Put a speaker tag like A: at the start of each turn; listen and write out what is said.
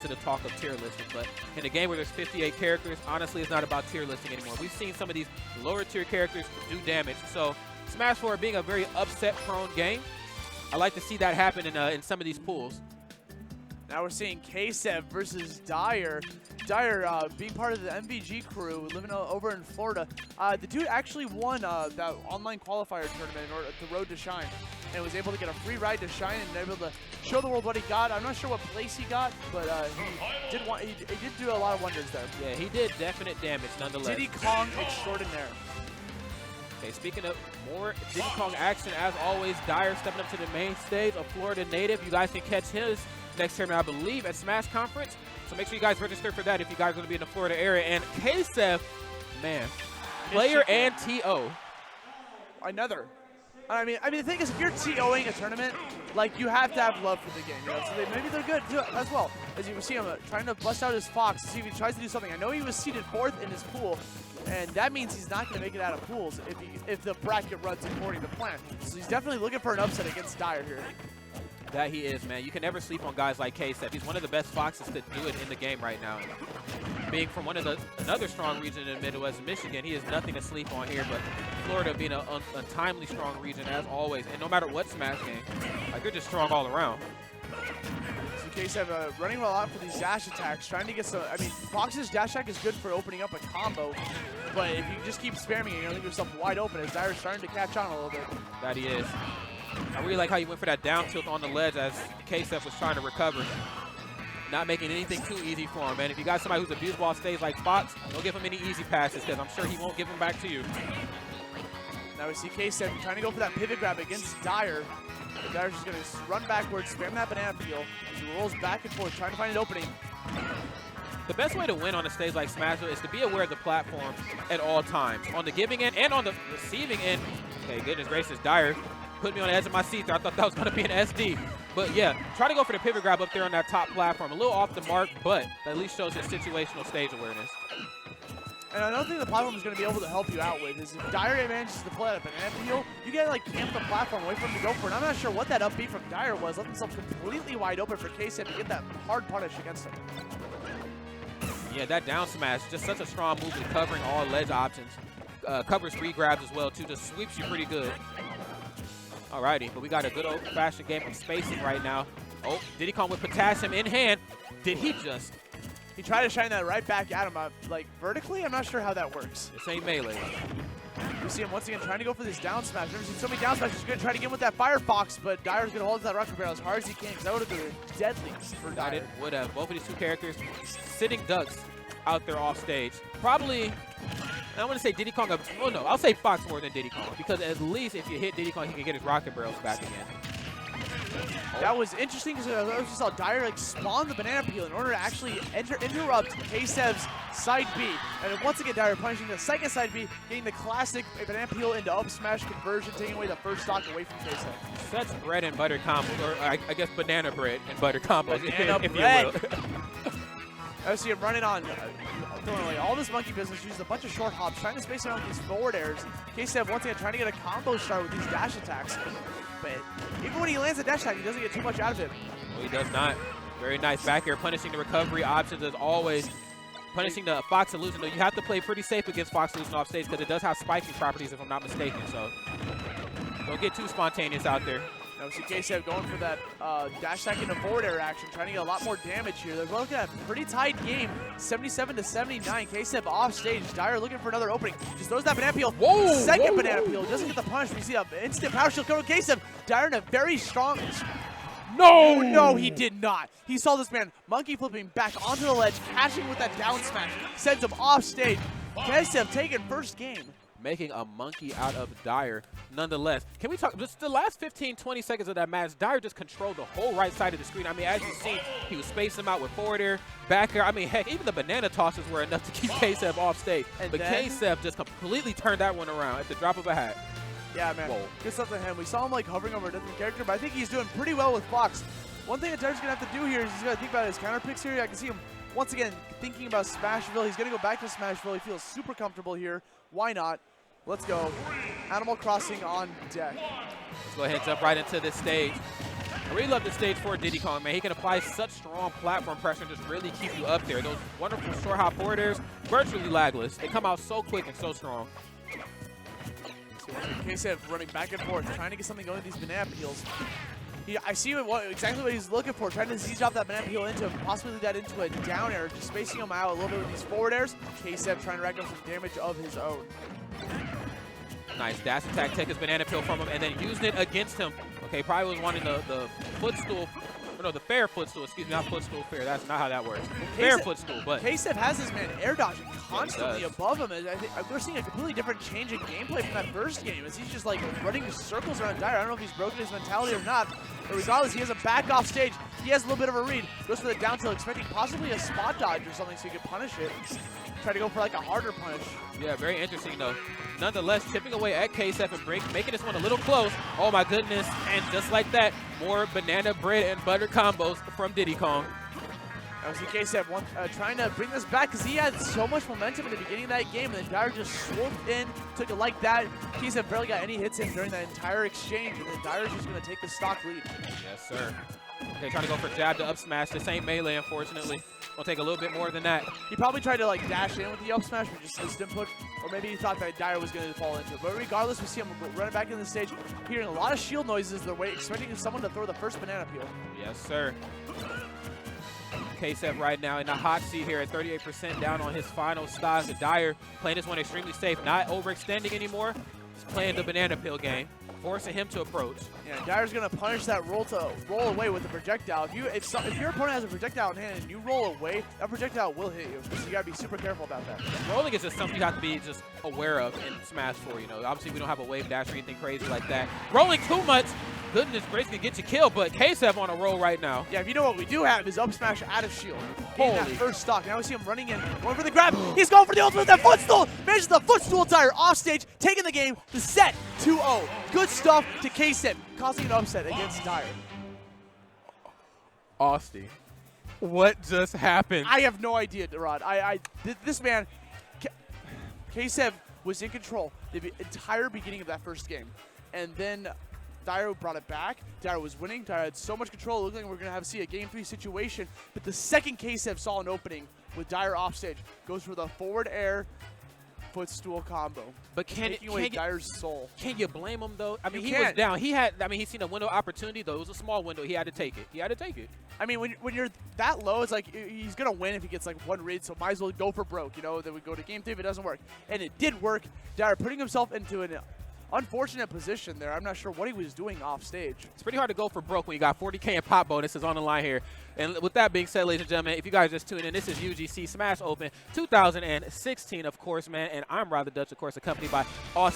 A: to the talk of tier listing, but in a game where there's 58 characters, honestly, it's not about tier listing anymore. We've seen some of these lower tier characters do damage, so Smash 4 being a very upset-prone game, I like to see that happen in some of these pools.
B: Now we're seeing Ksev versus Dyer. Dyer being part of the MVG crew, living over in Florida. The dude actually won that online qualifier tournament, or the Road to Shine, and was able to get a free ride to Shine and able to show the world what he got. I'm not sure what place he got, but he did do a lot of wonders there.
A: Yeah, he did definite damage nonetheless.
B: Diddy Kong extraordinaire.
A: Okay, speaking of more Diddy Kong action, as always, Dyer stepping up to the main stage, a Florida native. You guys can catch his next tournament, I believe, at Smash Conference. So make sure you guys register for that if you guys are going to be in the Florida area. And Ksev, man, player and TO.
B: Another. I mean, the thing is, if you're TOing a tournament, like, you have to have love for the game, you know? So maybe they're good too, as well. As you can see him trying to bust out his Fox to see if he tries to do something. I know he was seeded 4th in his pool, and that means he's not going to make it out of pools if the bracket runs according to plan. So he's definitely looking for an upset against Dyer here.
A: That he is, man. You can never sleep on guys like Ksev. He's one of the best Foxes to do it in the game right now. Being from another strong region in the Midwest, Michigan, he is nothing to sleep on here. But Florida being a untimely strong region as always, and no matter what Smash game, like, they're just strong all around.
B: So Ksev running a lot for these dash attacks, trying to get some. I mean, Fox's dash attack is good for opening up a combo, but if you just keep spamming it, you're gonna leave yourself wide open. As Dyer's starting to catch on a little bit.
A: That he is. I really like how he went for that down tilt on the ledge as Ksev was trying to recover. Not making anything too easy for him, man. If you got somebody who's abused ball stage like Fox, don't give him any easy passes, because I'm sure he won't give them back to you.
B: Now we see Ksev trying to go for that pivot grab against Dyer. And Dyer's just going to run backwards, spam that banana peel. He rolls back and forth, trying to find an opening.
A: The best way to win on a stage like Smash is to be aware of the platform at all times. On the giving end and on the receiving end. Okay, goodness gracious, Dyer put me on the edge of my seat there. I thought that was going to be an SD. But yeah, try to go for the pivot grab up there on that top platform. A little off the mark, but at least shows his situational stage awareness.
B: And another thing the platform is going to be able to help you out with is if Dyer manages to pull out a banana peel, you get like camp the platform, wait for him to go for it. I'm not sure what that up B from Dyer was. Left himself completely wide open for Ksev to get that hard punish against him.
A: Yeah, that down smash, just such a strong move with covering all ledge options. Covers free grabs as well, too. Just sweeps you pretty good. Alrighty, but we got a good old-fashioned game of spacing right now. Oh, Diddy Kong with potassium in hand. Did he just?
B: He tried to shine that right back at him, like vertically. I'm not sure how that works.
A: This ain't melee.
B: We see him once again trying to go for this down smash. Never seen so many down smashes. He's going to try to get with that Firefox, but Dyer's going to hold that rocket barrel as hard as he can, because that would have been deadly for Dyer.
A: It would have. Both of these two characters sitting ducks out there off stage. Probably, I want to say Diddy Kong. Oh no, I'll say Fox more than Diddy Kong, because at least if you hit Diddy Kong, he can get his rocket barrels back again.
B: That was interesting because I just saw Dyer like spawn the banana peel in order to actually interrupt Ksev's side B. And then once again, Dyer punishing the second side B, getting the classic banana peel into up smash conversion, taking away the first stock away from Ksev.
A: Such bread and butter combos, or I guess banana bread and butter combos, if you will.
B: I see him running on throwing away all this monkey business, uses a bunch of short hops, trying to space around with these forward airs. Ksev once again trying to get a combo start with these dash attacks. But even when he lands a dash attack, he doesn't get too much out of it.
A: Well, he does not. Very nice back air, punishing the recovery options as always. Punishing the Fox illusion. Though you have to play pretty safe against Fox illusion off stage because it does have spiking properties if I'm not mistaken. So don't get too spontaneous out there.
B: Now we see Ksev going for that dash attack into forward air action, trying to get a lot more damage here. They're looking at a pretty tight game, 77 to 79. Ksev off stage. Dyer looking for another opening. Just throws that banana peel.
A: Whoa!
B: Second banana peel. Doesn't get the punish. We see an instant power shield coming to Ksev. Dyer in a very strong.
A: No!
B: No, he did not. He saw this man monkey flipping back onto the ledge, catching with that down smash. Sends him off stage. Ksev taking first game.
A: Making a monkey out of Dyer nonetheless. Can we talk just the last 15-20 seconds of that match? Dyer just controlled the whole right side of the screen. I mean, as you've seen, he was spacing them out with forward air, back air. I mean, heck, even the banana tosses were enough to keep Ksev off stage. But Ksev just completely turned that one around at the drop of a hat.
B: Yeah, man. Whoa. Good stuff to him. We saw him like hovering over a different character, but I think he's doing pretty well with Fox. One thing that Dyer's going to have to do here is he's got to think about his counter picks here. I can see him once again thinking about Smashville. He's going to go back to Smashville. He feels super comfortable here. Why not? Let's go. Animal Crossing on deck.
A: Let's go ahead and jump right into this stage. I really love this stage for Diddy Kong, man. He can apply such strong platform pressure and just really keep you up there. Those wonderful short hop forward airs, virtually lagless. They come out so quick and so strong.
B: Ksev running back and forth, trying to get something going with these banana peels. I see exactly what he's looking for, trying to siege off that banana peel into possibly lead that into a down air, just spacing him out a little bit with these forward airs. Ksev trying to rack up some damage of his own.
A: Nice dash attack, take his banana peel from him, and then using it against him. Okay, probably was wanting the footstool, or no, the fair footstool, excuse me, not footstool, fair. That's not how that works. Fair footstool, but.
B: Ksev has this man air dodging constantly above him. And I think we're seeing a completely different change in gameplay from that first game as he's just like running circles around Dyer. I don't know if he's broken his mentality or not, but regardless, he has a back off stage. He has a little bit of a read, goes for the down tilt, expecting possibly a spot dodge or something so he can punish it. Try to go for like a harder punish.
A: Yeah, very interesting though. Nonetheless, chipping away at Ksev and making this one a little close. Oh my goodness, and just like that, more banana bread and butter combos from Diddy Kong.
B: I see Ksev trying to bring this back because he had so much momentum in the beginning of that game, and then Dyer just swooped in, took it like that. Ksev barely got any hits in during that entire exchange, and then Dyer's just going to take the stock lead.
A: Yes, sir. Okay, trying to go for jab to up smash. This ain't melee, unfortunately. Will take a little bit more than that.
B: He probably tried to like dash in with the up smash, but just didn't put, or maybe he thought that Dyer was going to fall into it. But regardless, we see him running back in the stage, hearing a lot of shield noises their way, expecting someone to throw the first banana peel.
A: Yes, sir. Ksev right now in the hot seat here at 38% down on his final stocks. Dyer playing this one extremely safe, not overextending anymore. He's playing the banana peel game, forcing him to approach. Yeah,
B: Dyer's gonna punish that roll away with the projectile. If your opponent has a projectile in hand and you roll away, that projectile will hit you. So you gotta be super careful about that.
A: Rolling is just something you have to be just aware of in Smash 4. You know, obviously we don't have a wave dash or anything crazy like that. Rolling too much, goodness gracious, can get you killed. But Ksev on a roll right now.
B: Yeah, if you know what we do have is up smash out of shield. Holy. That first stock. Now we see him running in, going for the grab. He's going for the ultimate with that footstool. Manages the footstool Dyer off stage, taking the game. The set 2-0. Good stuff to Ksev, causing an upset against Dyer.
A: Austin, what just happened?
B: I have no idea, Rod. This man, Ksev was in control the entire beginning of that first game, and then Dyer brought it back. Dyer was winning. Dyer had so much control. It looked like we're going to see a game 3 situation. But the second Ksev saw an opening with Dyer offstage, goes for the forward air footstool combo.
A: But
B: taking away Dyer's soul.
A: Can you blame him though? I mean, he was down. He's seen a window of opportunity though. It was a small window. He had to take it. He had to take it.
B: I mean, when you're that low, it's like he's gonna win if he gets like one read. So might as well go for broke. You know, then we go to game 3 if it doesn't work, and it did work. Dyer putting himself into an unfortunate position there. I'm not sure what he was doing off stage.
A: It's pretty hard to go for broke when you got 40K in pop bonuses on the line here. And with that being said, ladies and gentlemen, if you guys just tuned in, this is UGC Smash Open 2016, of course, man. And I'm Rod the Dutch, of course, accompanied by Austin.